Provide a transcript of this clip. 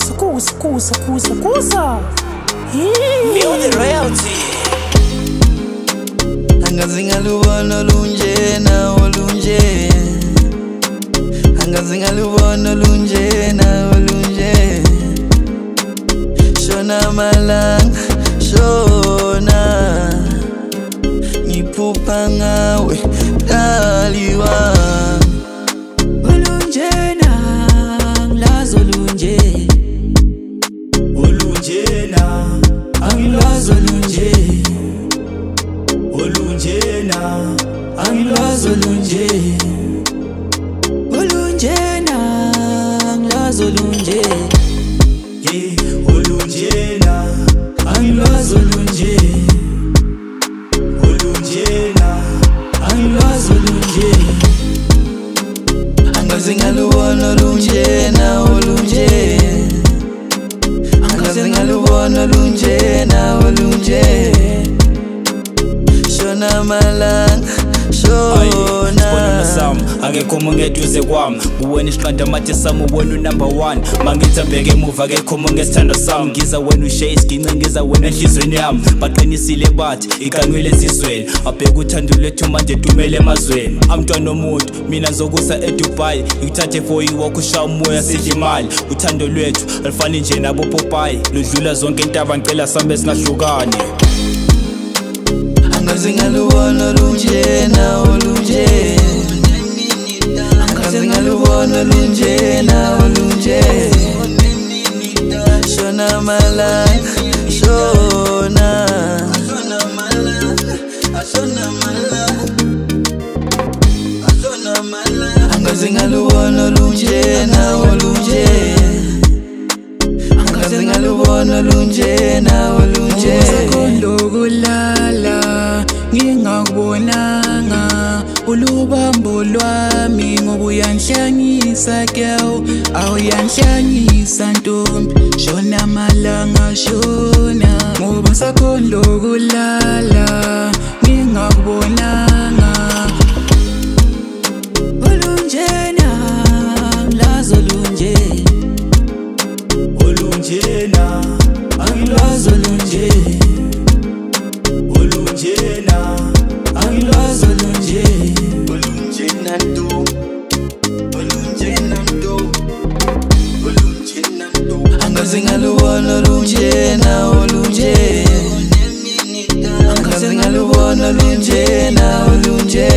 kusa. Feel the royalty. Angazingalubona lunje na olunje. Angazingalubona lunje na olunje. Shona malang, shona ngiphupha ngawe daliwa. Olunje na ngilazi olunje. Olunje na Angilazi olunje. olunje na Angilazi olunje. Olunje na ngilazi olunje. yeah olunje na Angilazi olunje. olunje na Angilazi olunje. Angazingalubona lunje na olunje. Angazingalubona lunje na olunje. Shona malang, shona akekho umuntu eduze kwami uwena isiqanda mathe sami uwena number 1 mangithi abheke emuva akekho umuntu ngesithando sami ngiza wena ushaye isiginci ngiza wena enhlizweni yami baqinisile bathi ikanwele ezizweni abheke uthando lwethu manje dumele emazweni amntwana omuntu mina ngizokusa eDubai ngithathe for iwalk ushaya umoya sidle imali uthando lwethu alifani nje nabo Popeye ludlula zonke intaba ngicela sambe singahlukani. Angazingalubona lunje na olunje. Angazingalubona lunje na olunje. Shona malang, shona Angazingalubona lunje na olunje. Angazingalubona lunje na olunje. Lokulala ngingakubonanga ulubambo lwami ngoba uyanhlanyisa girl awuyanhlanyisa ntombi shona malanga shona ngoba sakhona lokulala ngingakubonanga olunjena lazo olunje olunje na angilazo olunje olunje na angilazo olunje Olunje na ndo, olunje na ndo, olunje na ndo. Angazingalubona lunje na olunje. Angazingalubona lunje na olunje.